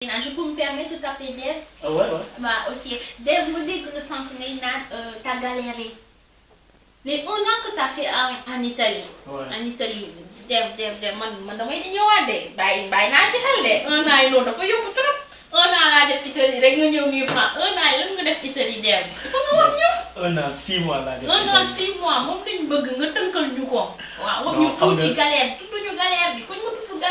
Je peux me permettre de taper Dev? Ah ouais, ouais. Bah, ok. Dev, me dit que le centre t'as galéré. Les 1 an que t'as fait en Italie. Ouais. En Italie. Dev, man damay di ñëwaat de. Bàyyi naa ci xel de. 1 an yi loolu dafa yóbbu trop. 1 an laa def Italie rek nga ñëw nii France. 1 an yi lan nga def Italie Dev. Dafa nga wax ñu. 1 an 6 mois laa def. 1 an 6 mois moom lañ bëgg nga tënkal ñu ko. waaw wax ñu tuuti galère tudduñu galère bi foog nga tudd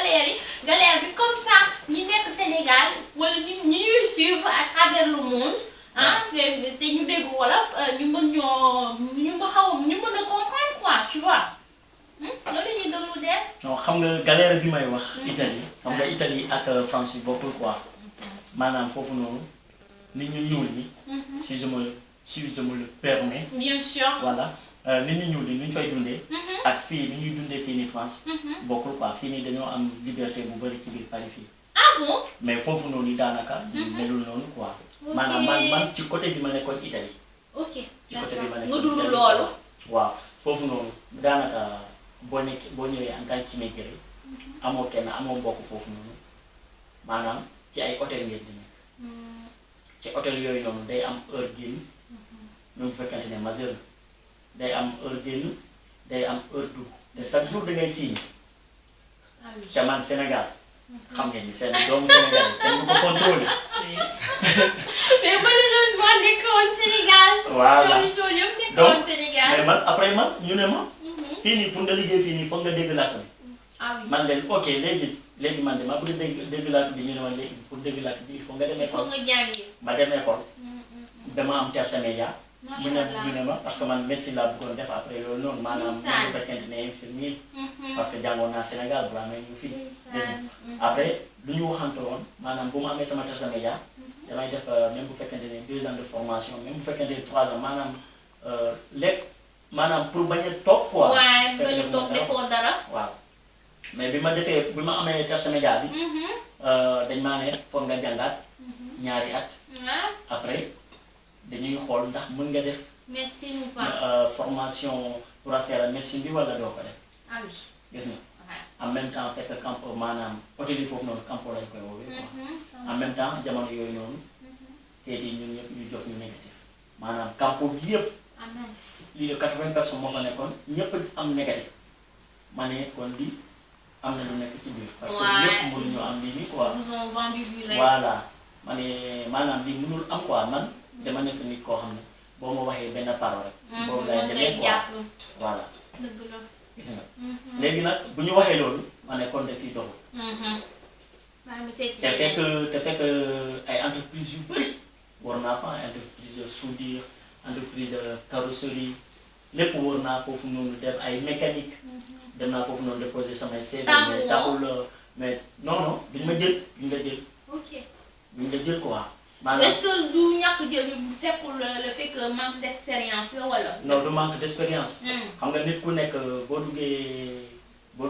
galère bi comme ça ñi nekk Sénégal wala ñi ñuy suivre à travers le monde ah te ñu dégg wolof ñu mën a comprendre quoi tu vois loolu ñuy déglu def. non xam nga galère bi may wax. Italie xam nga Italie ak France yi bokkul quoi maanaam foofu noonu nit ñu ñuul ñi. si je me le permets. bien sûr. voilà nit ñu ñuul ñi ni ñu fay dundee. ak fii ni ñuy dundee fii nii France. bokkul quoi fii nii dañoo am liberté bu bari ci biir Paris fii. ah bon. mais foofu noonu daanaka. melul noonu quoi. maanaam man ci côté bi ma nekkoon Italie. ok ci côté bi ma nga nekkoon dund Italie loolu. waaw foofu noonu daanaka boo ñëwee en tant qu'immigré amoo kenn amoo mbokk foofu noonu maanaam ci ay hôtel ngeen di nekk. ci hôtel yooyu noonu day am heure génn même bu fekkante ne majeur day am heure génn day am heure dugg te chaque jour da ngay signé. te man Sénégal xam ngeen ni seen doomu Sénégal kenn du ko contrôlé. mais malheureusement nekkoon Sénégal. voilà coono yëpp nekkoon Sénégal. mais man après man ñu ne ma. fii nii pour nga liggéey fii nii foog nga dégg làkk bi. ah oui man leen ok léegi man de ma bëgg dégg làkk bi ñu ne ma léegi pour dégg làkk bi il faut nga dem école. foog nga jàngi. ma dem école. dama am tertiaire média. macha ñu allah ne ma parce que man médecine laa bëggoon def après loolu noonu maanaam bu fekkente ne infirmier parce que jàngoon naa Sénégal balaa may ñu fii. après lu ñu waxante woon maanaam bu ma amee sama tertiaire média damay def même bu fekkente ne 2 ans de formation même bu fekkente ne 3 ans maanaam lekk maanaam pour bañ a toog quoi. waaye bañ a toog defoo dara. waaw mais bi ma amee tertiaire média bi. dañ maa ne foog nga jàngaat ñaari at. après dañuy xool ndax mën nga def. médecine ou pas. formation pour affaire médecine bi wala doo ko def. ah oui. gis nga en même temps fekk campo maanaam hôtel yi foofu noonu campo lañ koy woowee quoi. en même temps jamono yooyu noonu. kayit yi ñun ñëpp ñu jox ñu négatif maanaam campo bi yëpp. lii de 80 personnes moo fa nekkoon ñëpp am négatif ma ne kon lii am na lu nekk ci biir. parce que ñëpp mënuñu am lii nii quoi. nous ont vendu du rêve. voilà ma ne maanaam lii mënul am quoi man dama nekk nit koo xam ne boo ma waxee benn parole rek. boobu lay demee quoi voilà. dëgg la. gis nga léegi nag bu ñu waxee loolu ma ne kon de fii doxul. te fekk ay entreprises yu bëri war naa fa entreprise de soudure entreprise de carrosserie lépp war naa foofu noonu def ay mécanique dem naa foofu noonu déposer samay CV mais taxul mais non duñ ma jël duñ la jël. ok duñ la jël quoi. est-ce que du ñàkk jël bi fekkul le fait que manque d'expérience la wala. non du manque d'expérience. xam nga nit ku nekk boo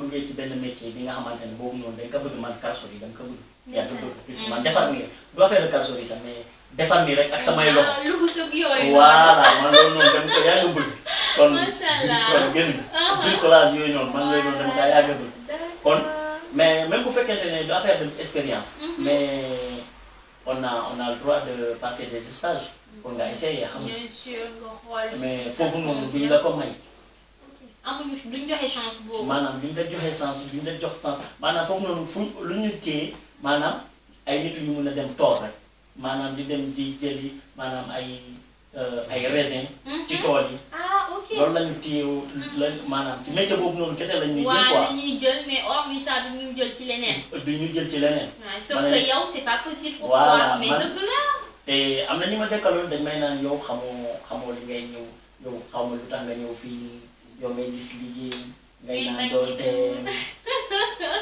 duggee ci benn métier bi nga xamante ne boobu noonu dañ ko bëgg man carrosserie dañ ko bëgg. yaa ngi bëgg gis man defar nii du affaire de carrosserie sax mais defar nii rek ak samay loxo. lu sëg yooyu. voilà man loolu noonu dama ko yàgg bëgg. kon macha allah kon gis nga bricolage yooyu noonu man yooyu noonu dama kaa yàgg bëgg. kon mais même bu fekkente ne du affaire de expérience. mais on a le droit de passer des stages. pour nga essayer xam nga. bien sûr nga xool. mais foofu noonu duñ la ko may. amuñu duñ joxe chance boobu. maanaam duñ la joxe chance duñ la jox chance maanaam foofu noonu fu lu ñu téye maanaam ay nit ñu mun a dem tool rek maanaam di dem di jëli maanaam ay raisin. ci tool yi. ah ok loolu la ñu téye la maanaam ci métier boobu noonu kese lañ ñuy jël quoi. waaw dañuy jël mais hormis ça du ñu jël ci leneen. du ñu jël ci leneen. waaw sauf que yow c'est pas possible. pour voilà toi mais dëgg la. te am na ñu ma dekkaloon dañ may naan yow xamoo li ngay ñëw yow xaw ma lu tax nga ñëw fii yow ngay gis liggéey. ngay naan doon te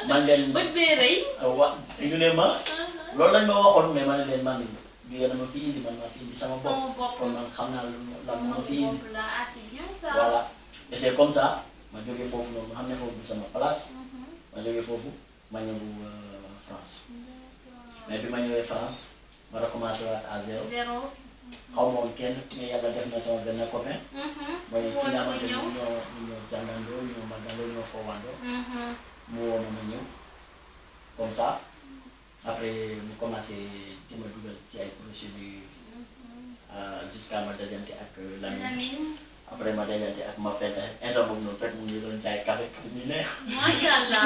man leen. bët bee rëy. ñu ne ma. loolu lañ ma waxoon mais ma ne leen man du yéen a ma fi indi man ma fi indi sama bopp. kon man xam naa lan ma fi indi. voilà et c'est comme ça ma jógee foofu noonu ma xam ne foofu du sama place. ma jógee foofu ma ñëw France. mais bi ma ñëwee France ma recommencé waat à zéro. xaw ma woon kenn mais yàlla def na sama benn copain. mooy ki nga xamante ni ñoo jàngandoo ñoo magandoo ñoo foowandoo. mu woo ma ñëw comme ça après mu commencé di ma dugal ci ay procédures jusqu'à ma dajante ak Lamine après ma dajante ak ma fekk instant boobu noonu fekk mu ngi doon jaay café mu neex. macha allah.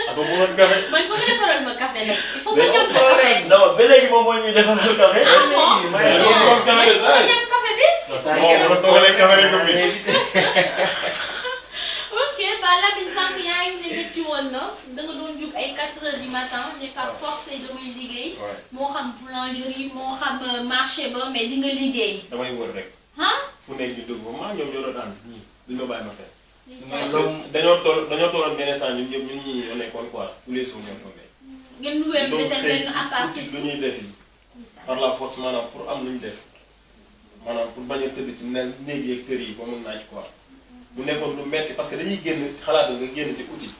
ah ba mu woon café. man foog nga defaral ma café nag. il faut ma ñam sa café. non ba léegi moom moo ñuy defaral café. ah bon ma ñam café bi. ok ba Lamine sànq yaa ngi ne métti woon na da nga doon jug ay 4 heures du matin ne par force tey damay liggéey. moo xam boulangerie moo xam marché ba mais di nga liggéey. damay wër rek. fu nekk ñu dugg maa ñoom ñoo doon ànd ñii duñ ma bàyyi ma fekk. dañoo tolloon benn instant ñun ñëpp ñun ñii ñoo nekkoon quoi tous les jours ñoo tombé. ngeen luwee peut-être benn appart. lu ñuy def yi par la force maanaam pour am lu ñu def maanaam pour bañ a tëdd ci néeg yeeg kër yi ba mun naaj quoi. bu nekkoon lu metti parce que dañuy génn xalaat nga génn di uti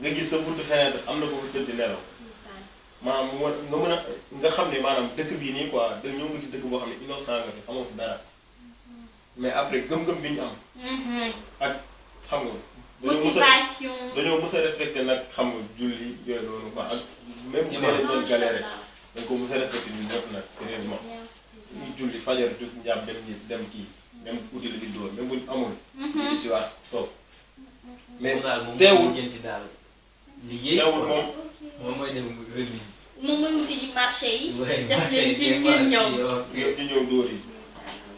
nga gis sa buntu fenêtre am na ko fa tëdd nelaw maanaam nga mën a nga xam ne maanaam dëkk bii nii quoi da ñoo ngi ci dëkk boo xam ne innocent nga fi amoo fi dara mais après gëm-gëm bi ñu am ak xam nga motivation dañoo mës a respecté nag xam nga julli yooyu noonu quoi ak même bu dee dañ doon galéré dañ ko mës a respecté ñun ñëpp nag sérieusement ñu julli fajar jug njàpp dem kii même uti la di dóor même buñ amul di si waat toog mais teewul teewul moom mooy dem rëdd yi. moom mooy wuti ji marché yi. def leen si ngeen ñëw. di ñëw dóor yi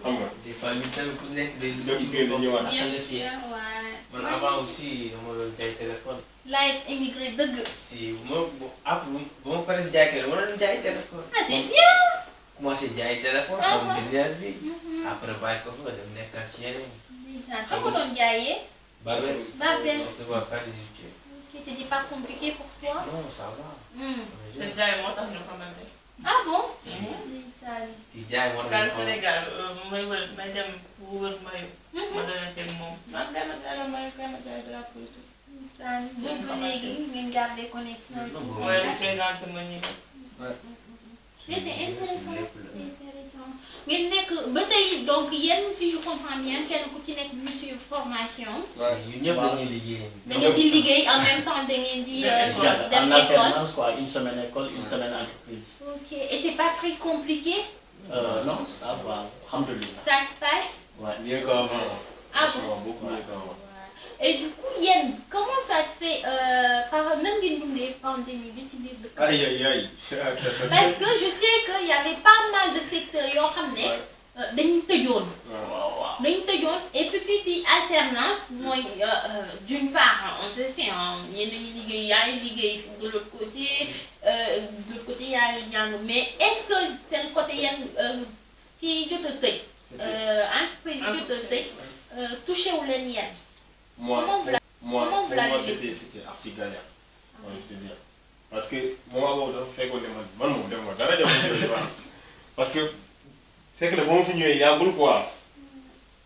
xam nga. des fois ñu tamit ku nekk day. dem ci génn ñëwaat. bien sûr waaw. man avant aussi dama doon jaay téléphone. live émigré dëgg. si bu ma paree jaay kër ma doon jaay téléphone. ah c'est bien. commencé jaay téléphone. comme business bi. après bàyyi ko fa dem nekkaat ci yeneen. xam nga doon jaayee. Barbès. Barbès. on se voit pas les yeux. C'était pas compliqué pour toi? Non, ça va. te jaay moo tax ñu xamante. Ah bon? di jaay moo tax Kaan Sénégal may dem pour wër mayu. ma doon teg moom. man kay ma jaay la mayu kay ma jaay drapeau yi. boobu ba léegi ngeen garder connexion et tout. mooy représenté ma ñu. Mais c'est intéressant, c'est intéressant. ngeen nekk ba tey donc yéen si je comprends bien kenn ku ci nekk ñu suivre formation. ñun ñëpp dañuy liggéey. da ngeen di liggéey en même temps da ngeen di dem en école. alternance quoi, une semaine école, une semaine entreprise. Ok, et c'est pas très compliqué? Non, ça va, alhamdoulilah. Ça se passe? Ouais. Mieux qu'avant. Ah bon? Beaucoup mieux qu'avant. Et du coup yéen comment ça se fait par nan ngeen dundee pandémie bi ci biir dëkk. Aïe aïe aïe. Parce que je sais que y avait pas mal de secteurs yoo xam ne dañu tëjoon. dañu tëjoon et puis tuuti alternance mooy d'une part on se sait yéen dañuy liggéey yaa ngi liggéey de l'autre côté yaa ngi jàng mais est-ce que seen côté yéen kii jot a tëj. entreprise yi jot a tëj touché wu leen yéen. Moi, Comment vous l'avez c'était archi galère. Je te dire. Parce que moi, je fais que les parce que c'est que le bon fini, il y a beaucoup quoi.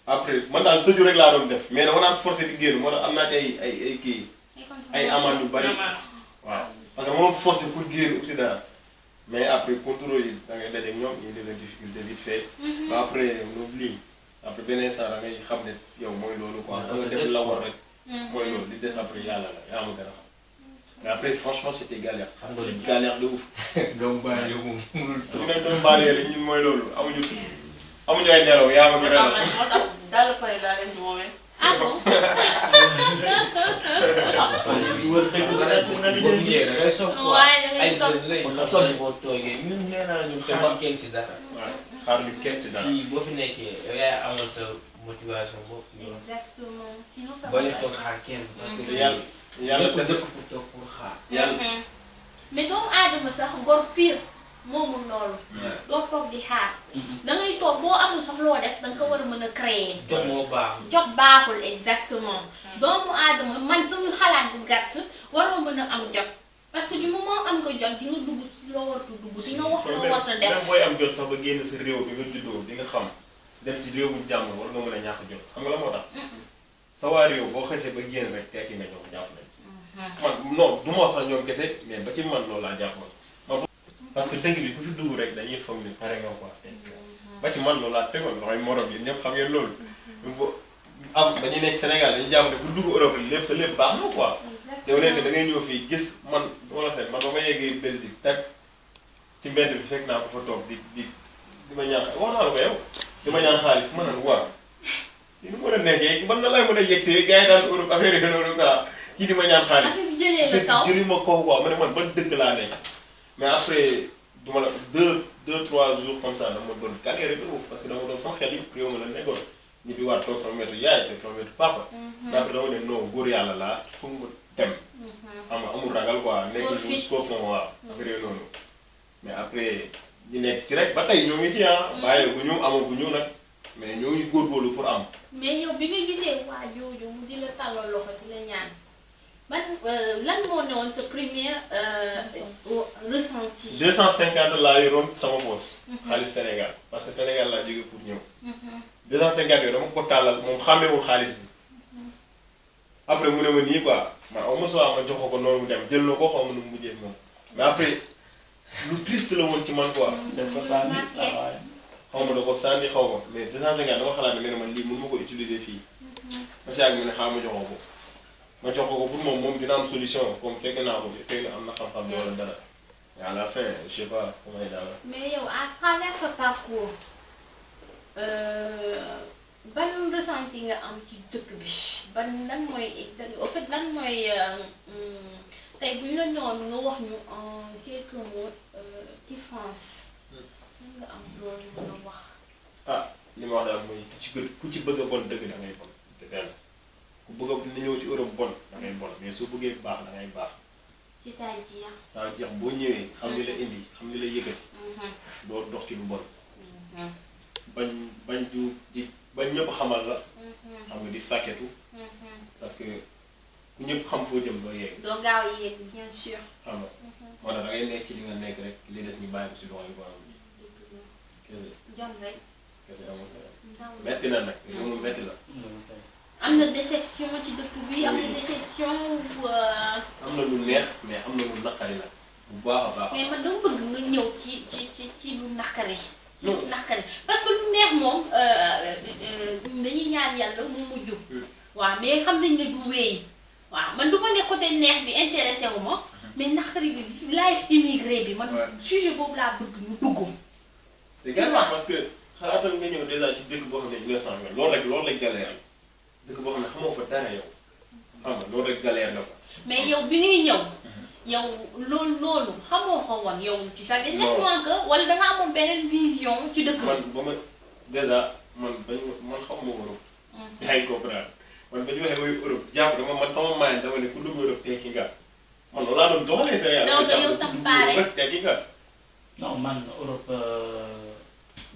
Après, moi, dans le tout règle à l'homme mais on a forcé de guerre. Moi, on a des amants de baril. Parce que moi, forcé pour guerre aussi là. Mais après, contrôle, dans les derniers, il y a des difficultés vite fait. Après, on oublie. Après beneen saa da ngay xam ne yow mooy loolu quoi. da nga def la war rek. mooy loolu li des après yàlla la yaa ma gën a xam. mais après franchement c'était galère. c'était galère de ouf. doomu baale moom mënul toog. ñu ne doomu baale rek ñun mooy loolu amuñu ay nelaw yaa ma gën a xam. moo tax daal pare daa leen di woowee. Ah bon? da ngay soog quoi. waaye da ngay ay soog. jeunes lay nga soog boo toogee ñun nee naa ñun xaar kenn si dara. xaar lu kenn si dara. fii boo fi nekkee yow yaay amal sa motivation bopp. Exactement. Sinon ça boo va leen pas. toog xaar kenn. parce que yàlla ñëpp dëkk pour toog pour xaar. Mais doomu aadama sax gor pire moomul loolu. doo toog di xaar. da ngay toog boo amul sax loo def da nga ko war a mën a créer. jot moo baax. jot baaxul exactement. doomu aadama man sama xalaat bu gàtt waroo mën a am jot. parce que du moment am nga jot di nga dugg ci loo wartu dugg di nga wax loo warta def. même booy am jot sax ba génn sa réew bi nga juddoo di nga xam dem ci réew bu jàmm war nga mën a ñàkk jot xam nga la moo tax. sa waa réew boo xësee ba génn rek tekki nga ñoom jàpp nañ. man non du ma wax sax ñoom kese mais ba ci man loolu laa jàpp man. parce que dëgg bi ku fi dugg rek dañuy foog ni pare nga quoi tekki ba ci man loolu laa tegoon samay morom yi ñëpp xam ngeen loolu. dañuy nekk Sénégal dañuy jàpp ne ku dugg Europe lépp sa lépp baax na quoi. te wu nekk da ngay ñëw fii gis man wala fekk man ba ma yeggee Belgique teg ci mbedd bi fekk naa ko fa toog di ma ñaan wax naa la ko yow di ma ñaan xaalis ma naan waaw kii nu mën a nekkee man na lay mën a yegsee gars yi daan Europe affaire yi noonu quoi kii di ma ñaan xaalis. affaire bi jëlee la kaw jëli ma kaw quoi ma ne man ban dëkk laa nekk mais après du ma la 2-3 jours comme ça dama doon galéré de ouf parce que dama doon sama xel yi réew ma la nekkoon ñi di waat toog sama wetu yaay te sama wetu papa. mais après dama ne non góor yàlla laa foog nga dem. amul ragal quoi. nekk lu soof moom waaw affaire yooyu noonu mais après ñu nekk ci rek ba tey ñoo ngi ci bàyyeeguñu amaguñu nag mais ñoo ngi góorgóorlu pour am. mais yow bi nga gisee waa jooju mu di la tàllal loxo di la ñaan ban lan moo ne woon sa première ressenti. 250 laa yoroon sama poche. xaalis Sénégal parce que Sénégal laa jógee pour ñëw. 250 yooyu dama ko tàllal moom xàmmewul xaalis bi après mu ne ma nii quoi man au moins ma jox ko noonu mu dem jël na ko xaw ma nu mu mujjee moom mais après lu triste la woon ci man quoi. def ko sànni saa waay. xaw ma da ko sànni xaw ma mais 250 dama xalaat ne man lii mënu ma ko utiliser fii. ma si yàgg ma ne xaaral ma joxoo ko ma jox ko pour moom dina am solution comme fekk naa ko fekk na am na xam-xam bi wala dara mais à la fin je sais pas comment il daal. mais yow à travers sa parcours ban ressenti nga am ci dëkk bi ban lan mooy exact au fait lan mooy tey bu ñu la ñëwoon nga wax ñu en quelques mots ci France lan nga am loolu mën a wax. ah li ma wax daal mooy ku ci bëgg a bon dëgg da ngay bon te benn ku bëgg a ñëw ci Europe bon da ngay bon mais soo bëggee baax da ngay baax. c'est-à-dire. ça veut dire boo ñëwee xam ni la indi xam ni la yëkkati. doo dox ci lu bon. bañ ñëpp xamal la. xam nga di sàkketu. parce que ku ñëpp xam foo jëm doo yegg. doo gaaw a yegg bien sûr. xam nga moo tax da ngay nekk ci li nga nekk rek li des ñu bàyyi ko si loxo yi borom bi. kese jom rek. kese amul metti na nag loolu metti la. am na déception ci dëkk bi am na déception am na lu neex mais am na lu naqari nag bu baax a baax. mais man dama bëgg nga ñëw ci lu naqari. ci lu naqari parce que lu neex moom dañuy ñaan yàlla mu mujj. waaw mais xam nañ ne du wéy. waaw man du ma ne côté neex bi intéressé wu ma. mais naqari bi life immigré bi man. sujet boobu laa bëgg ñu dugg. c'est grave parce que xalaatal nga ñëw déjà ci dëkk boo xam ne 900 loolu rek galère la dëkk boo xam ne xamoo fa dara yow xam nga loolu rek galère nga fa. mais yow bi ngay ñëw. yow loolu xamoo ko woon yow ci sa nettement que wala da nga amoon beneen vision ci dëkk bi. man ba ma déjà man xaw ma Europe. yaa ngi comprendre man ba ñu waxee mooy Europe jàpp dama man sama maay dama ne ku dugg Europe tekki nga man loolu laa doon doxalee Sénégal. donc yow tam paare tekki nga. non man Europe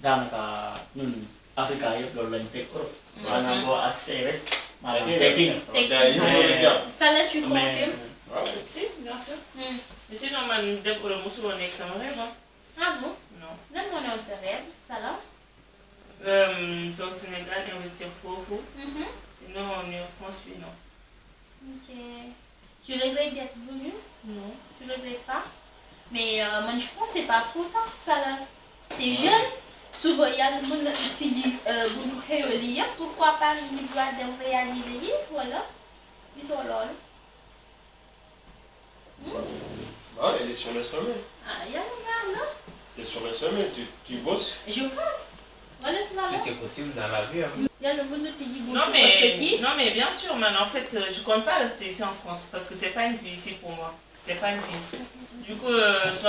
daanaka ñun Afrique yëpp loolu lañ teg Europe. maanaam boo accès rek. maanaam tekki nga. Salah tu confirmes. Si, bien sûr. Mais sinon, man, dem Europe, mosul woon nekk sama rêve. Ah bon? Non. Lan moo newoon sa rêve, Salah? Toog Sénégal, investir foofu. Sinon, on est en France, puis non. Ok. Tu regrettes d'être venu? Non. Tu regrettes pas? Mais man, je pense que c'est pas trop tard, Salah. T'es jeune. Suba yàlla mën na tijji bu ñu xéwal yi yëpp pourquoi pas ñu doit dem réaliser yi wala gisoo loolu. Non, elle est sur le sommet. Ah, yàlla baax na. Tu es sur le sommet, tu bosses. Je pense. Wala si la Tout est possible dans la vie. yàlla mën na tijji bu Non ñu non, mais bien sûr, man, en fait, je compte pas rester ici en France parce que c'est pas une vie ici pour moi. C'est pas une vie. Du coup, je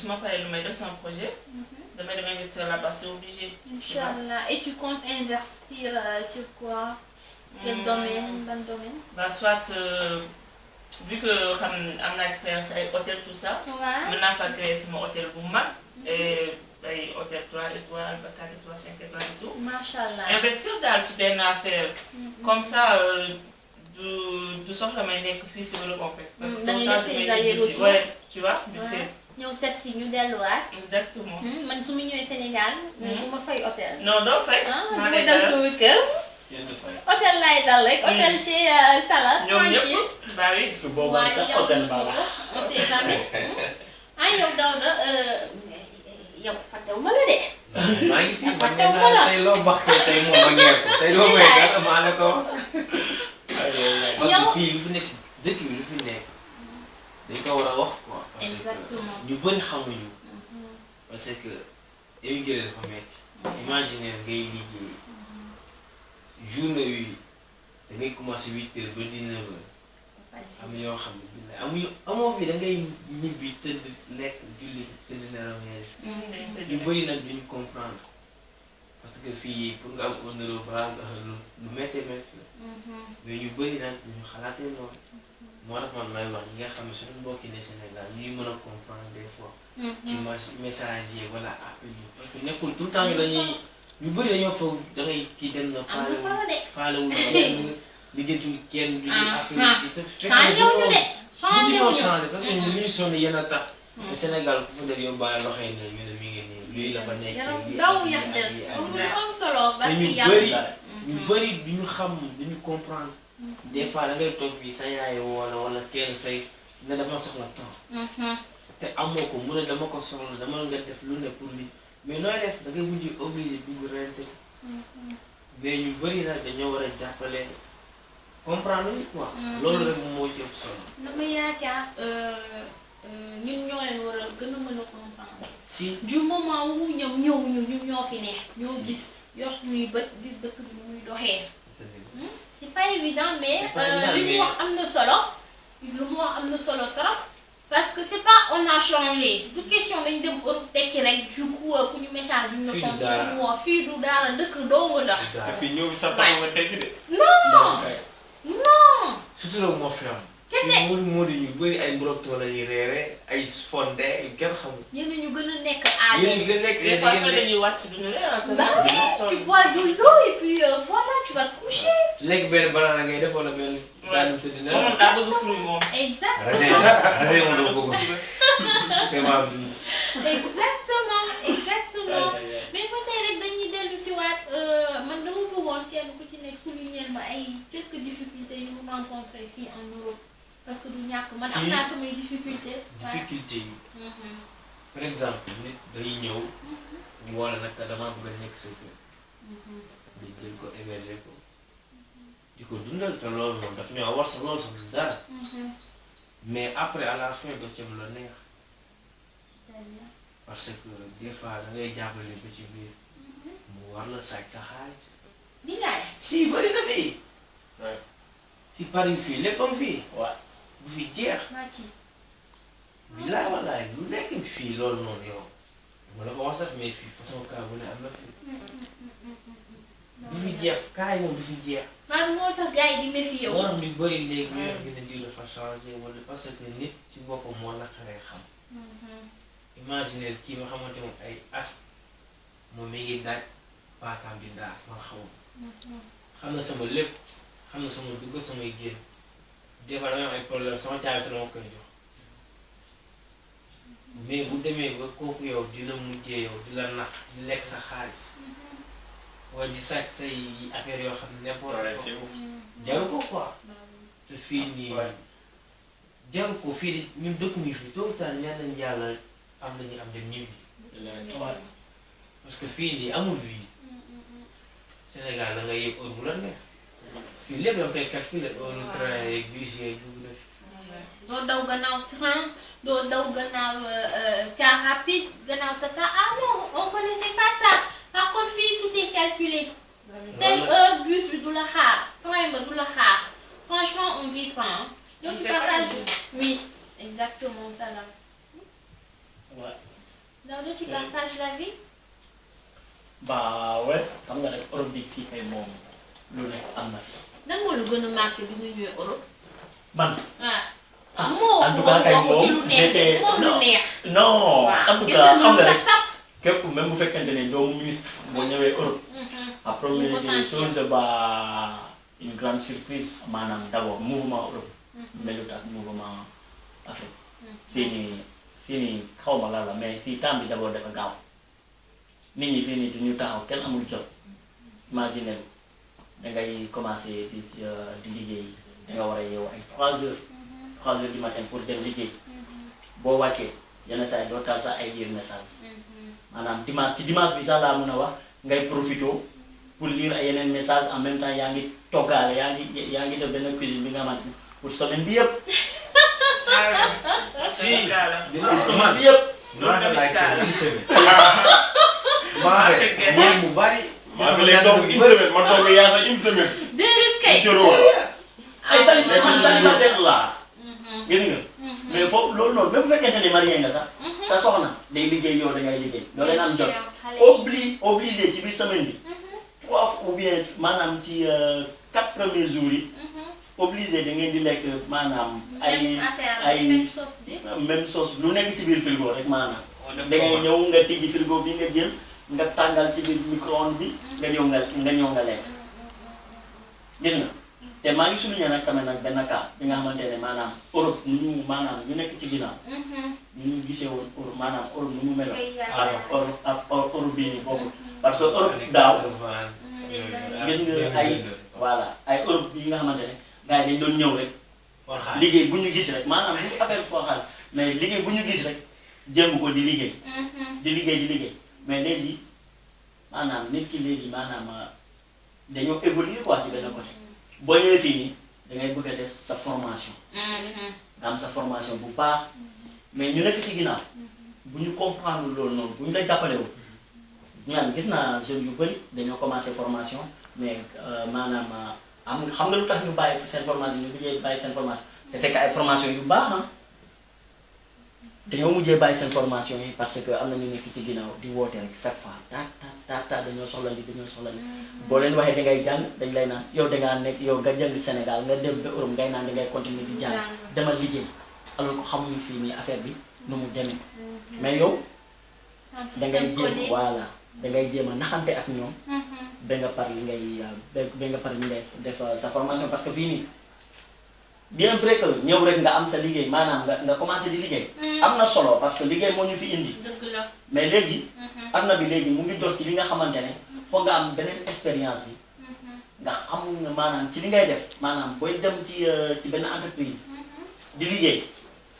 m'appelle le c'est un projet. Demain, de m'investir là-bas, c'est obligé. Inch'Allah. Et tu comptes investir sur quoi? Quel domaine? Ban domaine? Bah, soit, vu que j'ai une expérience avec l'hôtel, tout ça, Ouais. maintenant, je vais créer mon hôtel pour moi. Et hôtel 3 étoiles, 4 étoiles, 5 étoiles et tout. Machallah. Investir dans une affaire. Comme ça, de sorte que je suis fils sur le complet. Parce que Dans les tout le temps, je me dis, ouais, tu vois, je fais. ñëw seet si ñu delluwaat. Exactement. man su ma ñëwee Sénégal. bu ma fay hôtel. Non, doo fay. ah dama dal sama kër. hôtel laay dal rek. hôtel chez Salah. ñoom ñëpp bah oui. su boobaa sax hôtel ba la. on sait jamais. ah yow Daouda yow fàttewu ma la de. maa ngi fi man nee naa tey loo baxee tey moom a ngeer ko tey loo may dara maa la ko parce que fii lu fi nekk dëkk bi lu fi nekk dañ ko war a wax quoi. parce que exactement. ñu bëri xamuñu parce que émigré dafa metti. Imaginer ngay liggéey journée bi da ngay commencé 8h ba 19h. am yoo xam ne billaay amoo fi da ngay ñibbi tëdd lekk julli tëdd nelaw ngay def. ñu bëri nag duñu comprendre parce que fii pour nga am 1 euro balaa nga xam lu méttee métti la. mais ñu bëri nag duñu xalaatee noonu. moo tax man may wax ñi nga xam ne suñu mbokki ne Sénégal ñuy mën a comprendre des fois. ci message yi wala appel yi parce que nekkul tout le temps ñu dañuy ñu bëri dañoo foog da ngay kii dem na. faalewul kenn liggéeyatuñu kenn. du ñuy appel yi te changé wu ñu de. changé wu ñu changé parce que ñun li ñuy sonn yéen a tax. te Sénégal ku fa def yow bàyyi loxo yi ne ñu ne mi ngi nii lii la fa nekk. daw yax des comme lu am solo. te ñu bëri duñu xam duñu comprendre. des fois da ngay toog fii sa yaay wala kenn say ne dama soxla temps. te amoo ko mu ne dama ko soxla dama nga def lu ne pour li mais nooy def da ngay mujj obligé dugg rente ko. mais ñu bëri nag dañoo war a jàppale comprendre ni quoi. loolu rek moo ci ëpp solo. dama yaakaar ñun ñoo leen war a gën a mën a comprendre. si du moment wu ñoom ñëwuñu ñun ñoo fi ne. ñoo gis yor suñuy bët gis dëkk bi muy doxee. c'est pas évident mais li mu wax am na solo lu mu wax am na solo trop parce que c'est pas on a changé du question dañ dem Europe tekki rek du coup ku ñu message yu ñu ne comme ku mu wax fii du dara dëkk doomu la. fii ñëw bi sax taxaw nga tekki de. non surtout loolu moo fi am. kese moo di ñu bëri ay mbrokto la ñuy reere ay fonde yu kenn xamul. ñenn ñu gën a nekk à l'aise. yéen ñu gën a nekk Les fois dañuy wàcc duñu reer. tu bois de l'eau et puis voilà tu vas te coucher. léegi benn banana ngay def wala benn daanu tëdd na. moom daa bëgg fruit moom. exactement raisin moom doo ko bëgg. c'est ma vie. exactement mais ba tey rek dañuy dellu si waat man dama bëggoon kenn ku ci nekk souligner ma ay quelques difficultés yu mu rencontré fii en Europe parce que du ñàkk man am naa samay difficultés. difficulté yi. par exemple nit day ñëw. wala nag damaa bëgg a nekk sa kër. di jël ko héberger ko. di ko dundal te loolu moom daf ñoo war sa loolu sax du dara. mais après à la fin doo ca la neex. parce que des fois da ngay jàppale ba ci biir. mu war la sàcc sa xaalis. bilaay. si bëri na fii. fi Paris fii léppam fii. waaw bu fi jeex. bilaay wallaay lu nekk fii loolu noonu yow. ma la ko wax sax mais fii façon cas bu ne am na fi. du fi jeex cas yi moom du fi jeex. man moo tax gars yi di méfier yow. moo tax ñu bëri léegi ñu wax ñu ne diw dafa changé wala parce que nit ci boppam moo naqaree xam. imaginer kii nga xamante moom ay at moom mi ngi daaj paakaam di daas man xamul. xam na sama lépp xam na sama dugg samay génn des fois damay am ay problème sama caabi dama koy jox mais bu demee ba kooku yow dina mujjee yow di la nax di lekk sa xaalis wala di sàcc say affaire yoo xam ne n'importe quoi jaru ko quoi te fii nii jaru ko fii di ñun dëkkuñu fi tôt ou tard ñaan nañ yàlla am nañu am dem ñibbi parce que fii nii amul vie Sénégal da nga yëg heure bu la neex fii lépp da nga koy calculer heure train yeeg bus yeeg dugg na fi. doo daw gannaaw train doo daw gannaaw car rapide gannaaw tata ah non on connaissait pas ça par contre fii tout est calculé. telle heure bus bi du la xaar train ba du la xaar franchement on vit pas. yow tu partages oui exactement ça là. waaw. Daouda tu partages la vie. bah ouais xam nga rek Europe bi fii kay moom lu ne am na fi. lan moo lu gën a marqué bi nga ñëwee Europe. man. ah moo en tout cas kay moom j'étais non en tout cas xam nga rek képp même bu fekkente ne doomu ministre boo ñëwee Europe. à première chose ba une grande surprise maanaam d'abord mouvement Europe. melut ak mouvement Afrique. fii nii xaw ma lan la mais fii temps bi d'abord dafa gaaw nit ñi fii nii du ñu taxaw kenn amul jot imaginer da ngay commencer di liggéey da nga war a yeewu ay 3 heures. 3 heures du matin pour dem liggéey boo wàccee yenn saa yi doo taal sax ay lire message maanaam ci dimanche bi sax laa mën a wax ngay profité pour lire ay yeneen message en même temps yaa ngi toggaale yaa ngi def benn cuisine bi nga xamante ni pour semaine bi yëpp. si pour semaine bi yëpp maa ngi laaj Dominica. une semaine. maa ngi ñeent bu bari. maa ngi lay toog une semaine ma toog yaa sax une semaine. déedéet kay. ay célibataire laa gis nga mais foofu loolu noonu même bu fekkente ne marié nga sax sa soxna day liggéey yow da ngay liggéey doo leen am jot obligé ci biir semaine bi 3 ou bien maanaam ci 4 premiers jours yi obligé da ngeen di lekk maanaam ay même sauce lu nekk ci biir frigo rek maanaam da ngay ñëw nga tijji frigo bi nga jël nga tàngal ci biir micro-ondes bi nga ñëw nga lekk gis nga te maa ngi souligné nag tamit nag benn cas bi nga xamante ne maanaam Europe ñu nekk ci ginnaaw ñu gisee woon Europe maanaam Europe nu mu meloon ak Europe bii nii bokkul parce que Europe daaw gis nga ay Europe yi nga xamante ne gars yi dañ doon ñëw rek liggéey bu ñu gis rek maanaam bu affaire fooxal mais liggéey bu ñu gis rek jëngu ko di liggéey mais léegi maanaam nit ki léegi maanaam dañoo évoluer quoi ci benn côté boo ñëwee fii nii da ngay bëgg a def sa formation nga am sa formation bu baax mais ñu nekk ci ginnaaw bu ñu comprendre loolu noonu bu ñu la jàppalewul ñaan gis naa jeunes yu bëri dañoo commencé formation mais maanaam xam nga lu tax ñu bàyyi seen formation ñu mujjee bàyyi seen formation te fekk ay formation yu baax dañoo mujjee bàyyi seen formation yi parce que am na ñu nekk ci ginnaaw di woote rek chaque fois ta dañoo soxla li boo leen waxee dangay jàng dañ lay naan yow dangaa nekk yow nga jàng Sénégal nga dem ba Europe ngay naan dangay continuer di jàng demal liggéey alors que xamuñu fii nii affaire bi nu mu demee mais yow dangay jéem a naxante ak ñoom ba nga par li ngay def sa formation parce que fii nii bien vrai que ñëw rek nga am sa liggéey maanaam nga commencé di liggéey am na solo parce que liggéey moo ñu fi indi mais léegi aduna bi léegi mu ngi dox ci li nga xamante ne foog nga am beneen expérience bi nga xam maanaam ci li ngay def maanaam booy dem ci benn entreprise di liggéey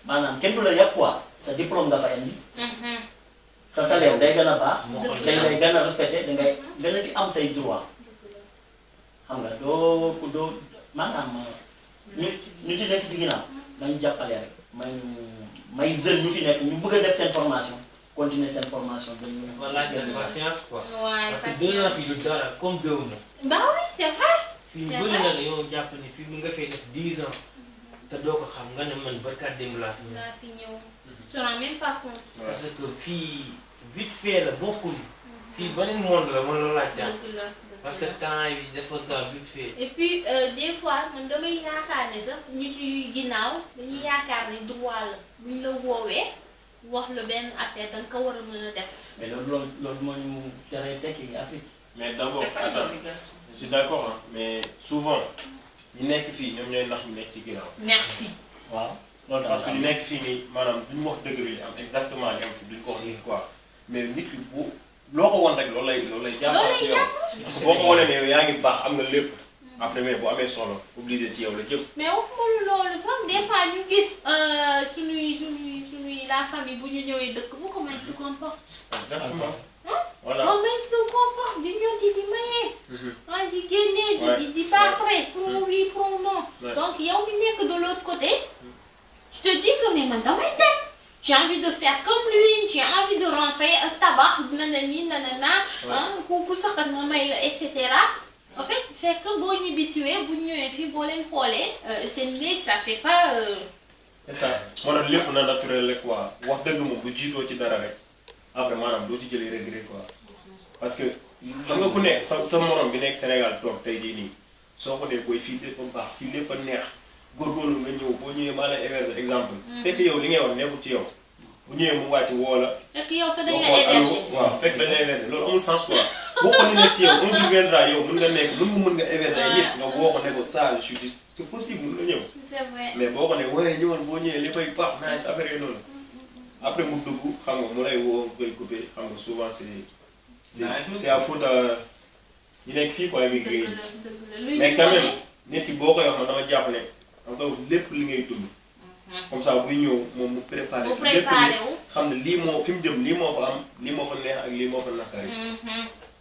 maanaam kenn du la yàpp quoi sa diplôme nga fa indi sa salaire day gën a baax dañ lay gën a respecté dangay gën a di am say droit xam nga doo maanaam ñu ci nekk ci ginnaaw nañu jàppale rek may jeune ñu fi nekk ñu bëgg a def seen formation continuer seen formation ba ñu. voilà de patience quoi. parce que 2 ans fii lu dara comme 2 mois. bah oui c'est vrai. fii bëri na dañoo jàpp ni fii mu nga fay def 10 ans te doo ko xam nga ne man barkaat démb laa fi ñëw. tu n'en même pas compte. parce que fii vite fait la bokkul. fii beneen monde la man loolu laa jàpp. parce que temps yi dafa gaaw vite fait. et puis des fois man damay yaakaar ne sax ñu ci ginnaaw dañuy yaakaar ne droit la buñ la woowee wax la benn affaire da nga ko war a mën a def. mais loolu moo ñu tere tekki Afrique. mais d'abord C'est pas une obligation. je suis d'accord hein, mais souvent ñi nekk fii ñoom ñooy nax ñu nekk ci ginnaaw. merci. waaw loolu parce que ñu nekk fii nii maanaam duñu wax dëgg bi am exactement li am fi duñ ko wax nii quoi mais nit ki bu loo ko won rek loolu lay jàppal ci yow. boo ko wanee ne yow yaa ngi baax am nga lépp. après mais bu amee solo obligé ci yow la jëm. mais waxuma loolu sax des fois ñu gis suñuy la famille bu ñu ñëwee dëkk bu comment ils se comportent. exactement. voilà comment ils se comportent di ñëw di mayee. di génnee di baatare pour oui pour non. donc yow mi nekk de l'autre côté. je te dis que mais man damay dem. j'ai envie de faire comme lui j'ai envie de rentrer tabax nanana ku saxat ma may la et cetera. en fait fekk boo ñibbisiwee bu ñëwee fii boo leen xoolee seen néeg ça fait pas. c'est ça moo tax lépp na naturel rek quoi wax dëgg moom bu jiitoo ci dara rek après maanaam doo ci jëlee regret quoi parce que xam nga ku nekk sa morom bi nekk Sénégal toog tey jii nii soo ko dee booy fii lépp a baax fii lépp a neex góorgóorlu nga ñëw boo ñëwee maa lay héberger exemple. fekk yow li ngay wax nekkul ci yow bu ñëwee mu wàcc woo la. fekk yow sa dañ la héberger waaw fekk dañ la héberger loolu amul sens quoi boo ko ni nekk ci yow un jour viendra yow mën nga nekk mën nga héberger ay yëpp nga woo ko ne ko ça je suis c'est possible mën nga ñëw. c'est vrai mais boo ko ne waaye ñëwoon boo ñëwee li fay baax naa sa affaire yi noonu après mu dugg xam nga mu lay woo koy coupé xam nga souvent c'est à faute ñu nekk fii quoi émigré yi mais quand même nit ki boo koy wax man dama jàpp ne da nga lépp li ngay dund comme ça buy ñëw moom mu préparé lépp xam ne lii moo fi mu jëm lii moo fa am lii moo fa neex ak lii moo fa naqari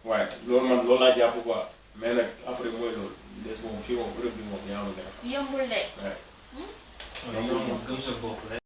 waaye loolu man loolu laa jàpp quoi mais nag après mooy loolu des moom fii moom bërëb bi moom yaa ma gën a xam yombul de yombul moom gëm sa bopp rek